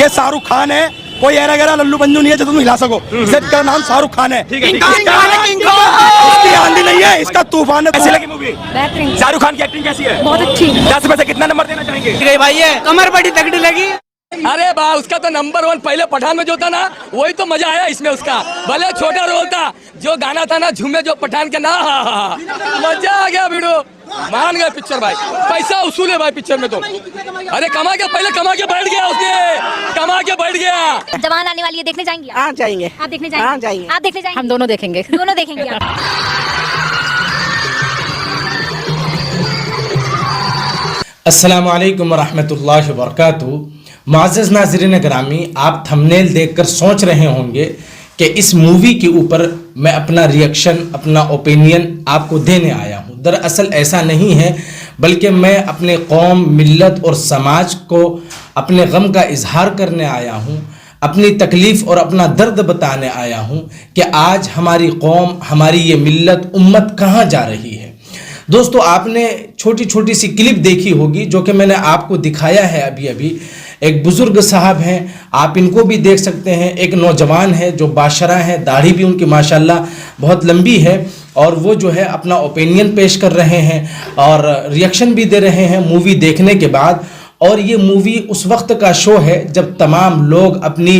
ये शाहरुख खान है, कोई एरा गैरा लल्लू पंजू नहीं है जो तुम हिला सको। इसका नाम शाहरुख खान है। इसकी आंधी नहीं है, इसका तूफान है। कैसी लगी मूवी? बेहतरीन। शाहरुख खान की एक्टिंग कैसी है? बहुत अच्छी। 10 में से कितना नंबर देना चाहेंगे? भाई है कमर बड़ी तगड़ी लगी। अरे बा उसका तो नंबर 1 पहले पठान में जो था ना वही तो मजा आया इसमें। उसका भले छोटा रोल था, जो गाना था ना झूमे जो पठान के ना, मजा आ गया वीडियो। मान गए पिक्चर भाई, पैसा उसूल है भाई पिक्चर में तो। अरे कमा के बैठ गया उसने, कमा के बैठ गया। जवान आने वाली है, देखने जाएंगे? हाँ जाएंगे। आप देखने जाएंगे? हाँ जाएंगे। आप देखने जाएंगे? हम दोनों देखेंगे। दोनों देखेंगे आप। अस्सलामु अलैकुम वरहमतुल्लाहि वबरकातुहू। मुअज़्ज़ज़ नाज़रीन ग्रामी, आप थंबनेल देखकर सोच रहे होंगे कि इस मूवी के ऊपर मैं अपना रिएक्शन, अपना ओपिनियन आपको देने आया हूँ। दरअसल ऐसा नहीं है, बल्कि मैं अपने कौम, मिल्लत और समाज को अपने गम का इजहार करने आया हूँ, अपनी तकलीफ़ और अपना दर्द बताने आया हूँ कि आज हमारी कौम, हमारी ये मिल्लत, उम्मत कहाँ जा रही है। दोस्तों, आपने छोटी छोटी सी क्लिप देखी होगी जो कि मैंने आपको दिखाया है अभी अभी। एक बुज़ुर्ग साहब हैं, आप इनको भी देख सकते हैं। एक नौजवान है जो बाशरा हैं, दाढ़ी भी उनकी माशाल्लाह बहुत लंबी है, और वो जो है अपना ओपिनियन पेश कर रहे हैं और रिएक्शन भी दे रहे हैं मूवी देखने के बाद। और ये मूवी उस वक्त का शो है जब तमाम लोग अपनी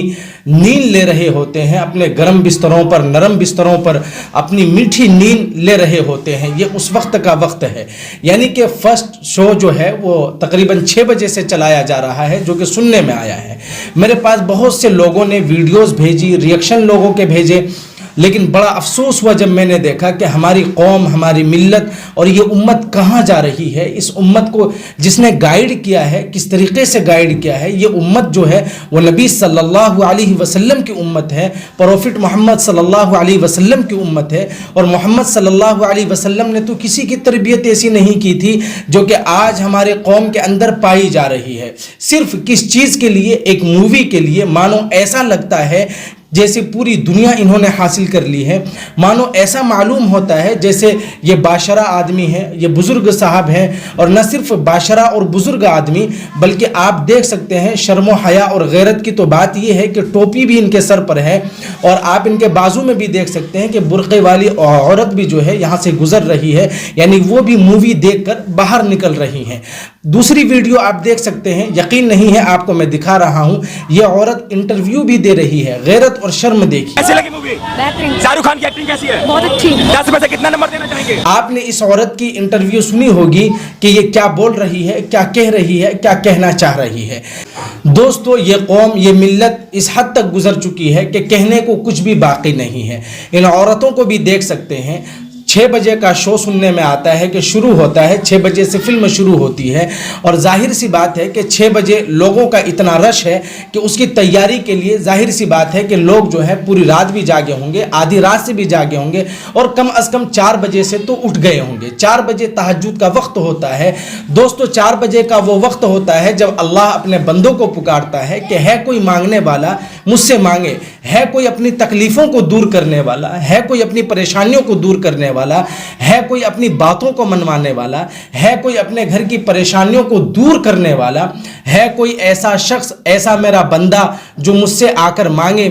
नींद ले रहे होते हैं, अपने गर्म बिस्तरों पर, नरम बिस्तरों पर अपनी मीठी नींद ले रहे होते हैं। ये उस वक्त का वक्त है, यानी कि फर्स्ट शो जो है वो तकरीबन 6 बजे से चलाया जा रहा है, जो कि सुनने में आया है। मेरे पास बहुत से लोगों ने वीडियोस भेजी, रिएक्शन लोगों के भेजे, लेकिन बड़ा अफसोस हुआ जब मैंने देखा कि हमारी कौम, हमारी मिल्लत और ये उम्मत कहाँ जा रही है। इस उम्मत को जिसने गाइड किया है, किस तरीके से गाइड किया है, ये उम्मत जो है वो नबी सल्लल्लाहु अलैहि वसल्लम की उम्मत है, प्रॉफिट मोहम्मद सल्लल्लाहु अलैहि वसल्लम की उम्मत है। और मोहम्मद सल्लल्लाहु अलैहि वसल्लम ने तो किसी की तरबियत ऐसी नहीं की थी जो कि आज हमारे कौम के अंदर पाई जा रही है। सिर्फ किस चीज़ के लिए? एक मूवी के लिए। मानो ऐसा लगता है जैसे पूरी दुनिया इन्होंने हासिल कर ली है। मानो ऐसा मालूम होता है जैसे ये बाशरा आदमी है, ये बुज़ुर्ग साहब हैं। और न सिर्फ बाशरा और बुज़ुर्ग आदमी, बल्कि आप देख सकते हैं शर्म व हया और गैरत की तो बात ये है कि टोपी भी इनके सर पर है, और आप इनके बाजू में भी देख सकते हैं कि बुर्क़े वाली औरत भी जो है यहाँ से गुजर रही है, यानी वो भी मूवी देखकर बाहर निकल रही हैं। दूसरी वीडियो आप देख सकते हैं, यकीन नहीं है आपको मैं दिखा रहा हूँ, ये औरत इंटरव्यू भी दे रही है। गैरत और शर्म देखिए। कैसी लगी मूवी? बेहतरीन। शाहरुख खान की एक्टिंग कैसी है? बहुत अच्छी। 10 में से कितना नंबर देना चाहेंगे? आपने इस औरत की इंटरव्यू सुनी होगी कि ये क्या बोल रही है, क्या कह रही है, क्या कहना चाह रही है। दोस्तों, ये कौम, ये मिल्लत इस हद तक गुजर चुकी है कि कहने को कुछ भी बाकी नहीं है। इन औरतों को भी देख सकते हैं। 6 बजे का शो सुनने में आता है कि शुरू होता है, 6 बजे से फिल्म शुरू होती है, और जाहिर सी बात है कि 6 बजे लोगों का इतना रश है कि उसकी तैयारी के लिए जाहिर सी बात है कि लोग जो है पूरी रात भी जागे होंगे, आधी रात से भी जागे होंगे, और कम अज़ कम 4 बजे से तो उठ गए होंगे। 4 बजे तहज्जुद का वक्त होता है। दोस्तों, 4 बजे का वो वक्त होता है जब अल्लाह अपने बंदों को पुकारता है कि है कोई मांगने वाला मुझसे मांगे, है कोई अपनी तकलीफ़ों को दूर करने वाला, है कोई अपनी परेशानियों को दूर करने वाला, है कोई अपनी बातों को मनवाने वाला, है कोई अपने घर की परेशानियों को दूर करने वाला, है कोई ऐसा शख्स, ऐसा मेरा बंदा जो मुझसे आकर मांगे,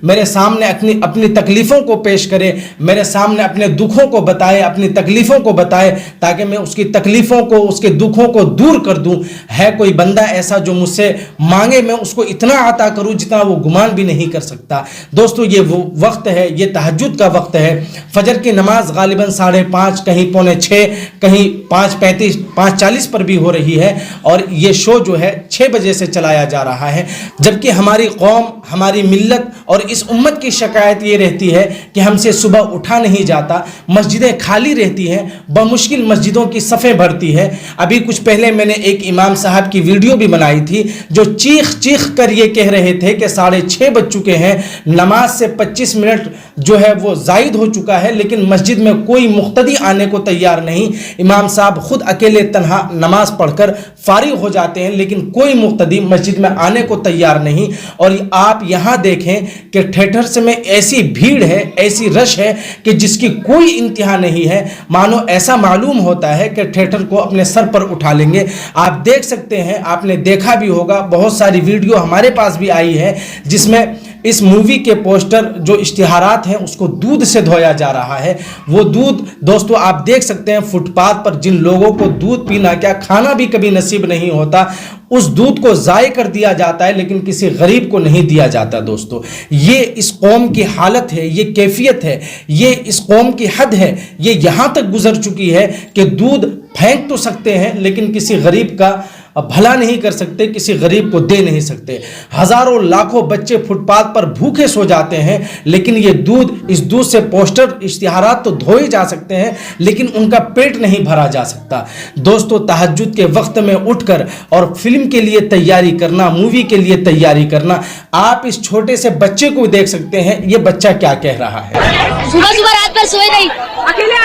मेरे सामने अपनी तकलीफ़ों को पेश करे, मेरे सामने अपने दुखों को बताए, अपनी तकलीफ़ों को बताए, ताकि मैं उसकी तकलीफ़ों को, उसके दुखों को दूर कर दूं। है कोई बंदा ऐसा जो मुझसे मांगे, मैं उसको इतना अता करूं जितना वो गुमान भी नहीं कर सकता। दोस्तों, ये वो वक्त है, ये तहज्जुद का वक्त है। फजर की नमाज गालिबन 5:30, कहीं 5:45, कहीं 5:35, 5:40 पर भी हो रही है, और ये शो जो है 6 बजे से चलाया जा रहा है। जबकि हमारी कौम, हमारी मिल्लत और इस उम्मत की शिकायत ये रहती है कि हमसे सुबह उठा नहीं जाता, मस्जिदें खाली रहती हैं, बमुश्किल मस्जिदों की सफ़ें भरती है। अभी कुछ पहले मैंने एक इमाम साहब की वीडियो भी बनाई थी जो चीख चीख कर ये कह रहे थे कि 6:30 बज चुके हैं, नमाज से 25 मिनट जो है वो ज़ायद हो चुका है, लेकिन मस्जिद में कोई मुक्तदी आने को तैयार नहीं। इमाम साहब खुद अकेले तन्हा नमाज पढ़कर फारिग हो जाते हैं, लेकिन कोई मुक्तदी मस्जिद में आने को तैयार नहीं। और आप यहाँ देखें कि थिएटर्स में ऐसी भीड़ है, ऐसी रश है कि जिसकी कोई इंतहा नहीं है। मानो ऐसा मालूम होता है कि थिएटर को अपने सर पर उठा लेंगे। आप देख सकते हैं, आपने देखा भी होगा, बहुत सारी वीडियो हमारे पास भी आई है जिसमें इस मूवी के पोस्टर जो इश्तिहारात हैं उसको दूध से धोया जा रहा है। वो दूध दोस्तों आप देख सकते हैं, फुटपाथ पर जिन लोगों को दूध पीना क्या खाना भी कभी नसीब नहीं होता, उस दूध को ज़ाय कर दिया जाता है, लेकिन किसी गरीब को नहीं दिया जाता। दोस्तों ये इस कौम की हालत है, ये कैफियत है, ये इस कौम की हद है। ये यहाँ तक गुजर चुकी है कि दूध फेंक तो सकते हैं लेकिन किसी गरीब का भला नहीं कर सकते, किसी गरीब को दे नहीं सकते। हजारों लाखों बच्चे फुटपाथ पर भूखे सो जाते हैं, लेकिन ये दूध, इस दूध से पोस्टर इश्तिहारात तो धोए जा सकते हैं लेकिन उनका पेट नहीं भरा जा सकता। दोस्तों तहज्जुद के वक्त में उठकर और फिल्म के लिए तैयारी करना, मूवी के लिए तैयारी करना, आप इस छोटे से बच्चे को देख सकते हैं, ये बच्चा क्या कह रहा है। सुबह सुबह रात भर सोए नहीं, अकेले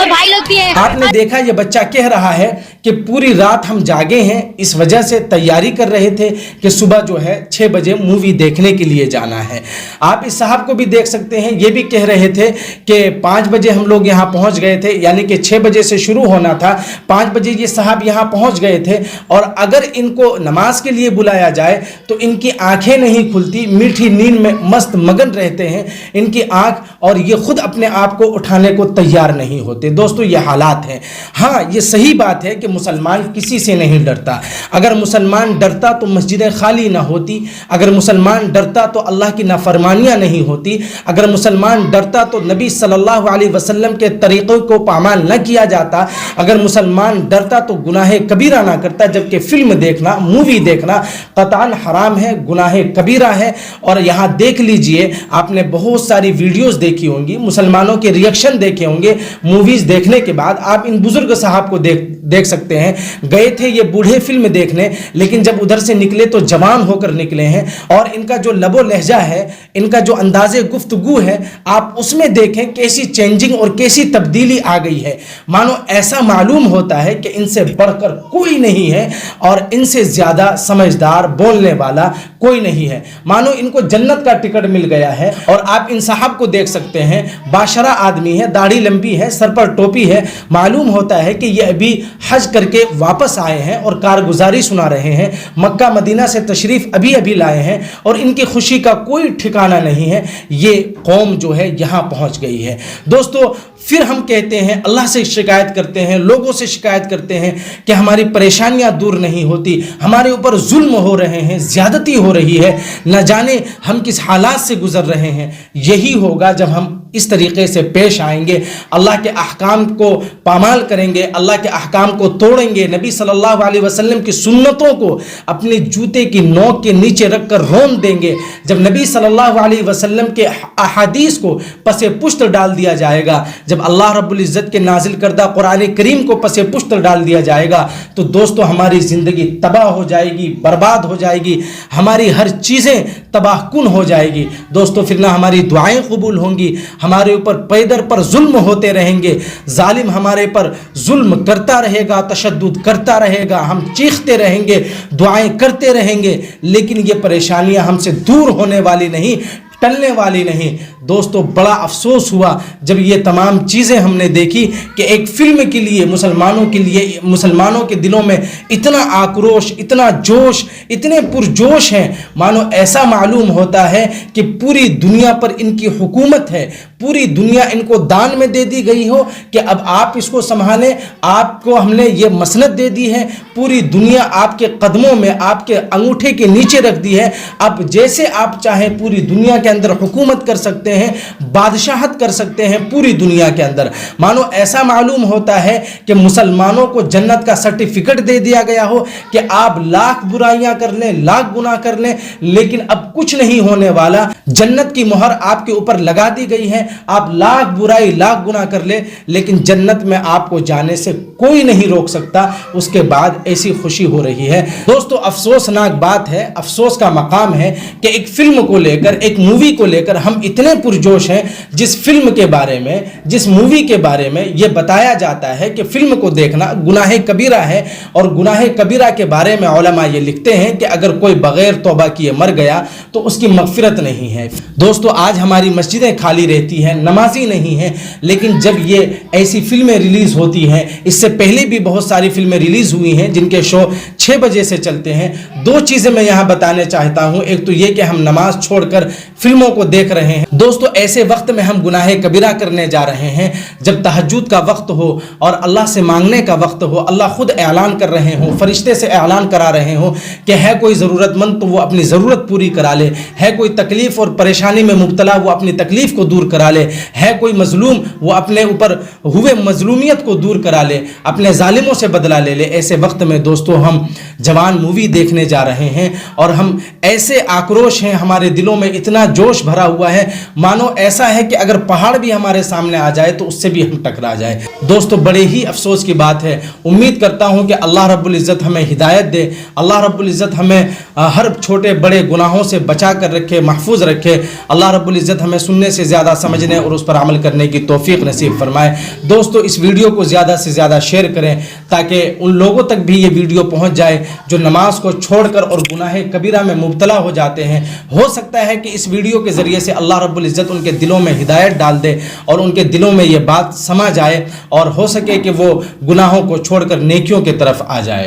भाई लोग भी हैं। आपने देखा ये बच्चा कह रहा है कि पूरी रात हम जागे हैं, इस वजह से तैयारी कर रहे थे कि सुबह जो है 6 बजे मूवी देखने के लिए जाना है। आप इस साहब को भी देख सकते हैं, ये भी कह रहे थे कि 5 बजे हम लोग यहाँ पहुँच गए थे, यानी कि 6 बजे से शुरू होना था, 5 बजे ये साहब यहाँ पहुँच गए थे। और अगर इनको नमाज के लिए बुलाया जाए तो इनकी आंखें नहीं खुलती, मीठी नींद में मस्त मगन रहते हैं इनकी आंख, और ये खुद अपने आप को उठाने को तैयार नहीं होते। दोस्तों ये हालात हैं। हाँ ये सही बात है कि मुसलमान किसी से नहीं डरता। अगर मुसलमान डरता तो मस्जिदें खाली ना होती, अगर मुसलमान डरता तो अल्लाह की नाफरमानियाँ नहीं होती, अगर मुसलमान डरता तो नबी सल्लल्लाहु अलैहि वसल्लम के तरीक़ों को पामाल न किया जाता, अगर मुसलमान डरता तो गुनाह कबीरा ना करता। जबकि फिल्म देखना, मूवी देखना क़तअन हराम है, गुनाह कबीरा है। और यहाँ देख लीजिए, आपने बहुत सारी वीडियोस देखी होंगी, मुसलमानों के रिएक्शन देखे होंगे मूवीज देखने के बाद। आप इन बुजुर्ग साहब को देख सकते हैं, गए थे ये बूढ़े फिल्म देखने, लेकिन जब उधर से निकले तो जवान होकर निकले हैं। और इनका जो लबो लहजा है, इनका जो अंदाज़े गुफ्तगू है, आप उसमें देखें कैसी चेंजिंग और कैसी तब्दीली आ गई है। मानो ऐसा मालूम होता है कि इनसे बढ़कर कोई नहीं है और इनसे ज़्यादा समझदार बोलने वाला कोई नहीं है। मानो इनको जन्नत का टिकट मिल गया है। और आप इन साहब को देख सकते हैं, बाशरा आदमी है, दाढ़ी लंबी है, सर पर टोपी है, मालूम होता है कि ये अभी हज करके वापस आए हैं और कारगुजारी सुना रहे हैं। मक्का मदीना से तशरीफ अभी अभी लाए हैं और इनकी खुशी का कोई ठिकाना नहीं है। ये कौम जो है यहाँ पहुँच गई है। दोस्तों फिर हम कहते हैं, अल्लाह से शिकायत करते हैं, लोगों से शिकायत करते हैं कि हमारी परेशानियां दूर नहीं होती, हमारे ऊपर जुल्म हो रहे हैं, ज़्यादती हो रही है, न जाने हम किस हालात से गुजर रहे हैं। यही होगा जब हम इस तरीके से पेश आएंगे, अल्लाह के अहकाम को पामाल करेंगे, अल्लाह के अहकाम को तोड़ेंगे, नबी सल्लल्लाहु अलैहि वसल्लम की सुन्नतों को अपने जूते की नोक के नीचे रखकर रोन देंगे। जब नबी सल्लल्लाहु अलैहि वसल्लम के अहादीस को पसे पुश्त डाल दिया जाएगा, जब अल्लाह रब्बुल इज़्ज़त के नाजिल करदा कुरान करीम को पसे पुश्त डाल दिया जाएगा, तो दोस्तों हमारी ज़िंदगी तबाह हो जाएगी, बर्बाद हो जाएगी, हमारी हर चीज़ें तबाहकुन हो जाएगी। दोस्तों फिर ना हमारी दुआएं कबूल होंगी, हमारे ऊपर पैदर पर जुल्म होते रहेंगे, जालिम हमारे पर जुल्म करता रहेगा, तशद्दुद करता रहेगा, हम चीखते रहेंगे, दुआएं करते रहेंगे, लेकिन ये परेशानियां हमसे दूर होने वाली नहीं, टलने वाली नहीं। दोस्तों बड़ा अफसोस हुआ जब ये तमाम चीज़ें हमने देखी कि एक फिल्म के लिए मुसलमानों के लिए, मुसलमानों के दिलों में इतना आक्रोश, इतना जोश, इतने पुरजोश हैं, मानो ऐसा मालूम होता है कि पूरी दुनिया पर इनकी हुकूमत है, पूरी दुनिया इनको दान में दे दी गई हो कि अब आप इसको संभालें, आपको हमने ये मसनत दे दी है, पूरी दुनिया आपके कदमों में, आपके अंगूठे के नीचे रख दी है। अब जैसे आप चाहें पूरी दुनिया के अंदर हुकूमत कर सकते हैं, बादशाहत कर सकते हैं पूरी दुनिया के अंदर। मानो ऐसा मालूम होता है कि मुसलमानों को जन्नत का सर्टिफिकेट दे दिया गया हो कि आप लाख बुराइयां कर लें, लाख गुनाह कर लें, लेकिन अब कुछ नहीं होने वाला। जन्नत की मोहर आपके ऊपर लगा दी गई है, आप लाख बुराई, लाख गुनाह कर ले, लेकिन जन्नत में आपको जाने से कोई नहीं रोक सकता। उसके बाद ऐसी खुशी हो रही है। दोस्तों अफसोसनाक बात है, अफसोस का मकाम है कि एक फिल्म को लेकर, एक मूवी को लेकर हम इतने पुरजोश हैं जिस फिल्म के बारे में, जिस मूवी के बारे में ये बताया जाता है कि फिल्म को देखना गुनाह कबीरा है, और गुनाह कबीरा के बारे में उलमा ये लिखते हैं कि अगर कोई बगैर तौबा किए मर गया तो उसकी मगफिरत नहीं है। दोस्तों, आज हमारी मस्जिदें खाली रहती हैं, नमाजी नहीं हैं, लेकिन जब ये ऐसी फिल्में रिलीज़ होती हैं, इससे पहले भी बहुत सारी फिल्में रिलीज़ हुई हैं जिनके शो 6 बजे से चलते हैं। 2 चीज़ें मैं यहाँ बताने चाहता हूँ। एक तो ये कि हम नमाज छोड़कर फिल्मों को देख रहे हैं। दोस्तों, ऐसे वक्त में हम गुनाह कबीरा करने जा रहे हैं जब तहज्जुद का वक्त हो और अल्लाह से मांगने का वक्त हो। अल्लाह खुद ऐलान कर रहे हो, फरिश्ते से ऐलान करा रहे हो कि है कोई ज़रूरतमंद तो वो अपनी ज़रूरत पूरी करा ले, है कोई तकलीफ़ और परेशानी में मुब्तला वो अपनी तकलीफ़ को दूर करा ले, है कोई मजलूम वो अपने ऊपर हुए मजलूमियत को दूर करा ले, अपने जालिमों से बदला ले ले। ऐसे वक्त में दोस्तों हम जवान मूवी देखने जा रहे हैं और हम ऐसे आक्रोश हैं, हमारे दिलों में इतना जोश भरा हुआ है मानो ऐसा है कि अगर पहाड़ भी हमारे सामने आ जाए तो उससे भी हम टकरा जाए। दोस्तों, बड़े ही अफसोस की बात है। उम्मीद करता हूं कि अल्लाह रब्बुल इज़्ज़त हमें हिदायत दे, अल्लाह रब्बुल इज़्ज़त हमें हर छोटे बड़े गुनाहों से बचा कर रखे, महफूज रखे। अल्लाह रब्बुल इज़्ज़त हमें सुनने से ज़्यादा समझने और उस पर अमल करने की तौफीक नसीब फरमाए। दोस्तों, इस वीडियो को ज़्यादा से ज़्यादा शेयर करें ताकि उन लोगों तक भी ये वीडियो पहुँच जाए जो नमाज को छोड़कर और गुनाह कबीरा में मुब्तला हो जाते हैं। हो सकता है कि इस वीडियो के ज़रिए से अल्लाह रब्बुल इज़्ज़त उनके दिलों में हिदायत डाल दे और उनके दिलों में ये बात समा जाए और हो सके कि वो गुनाहों को छोड़कर नेकियों की तरफ आ जाए।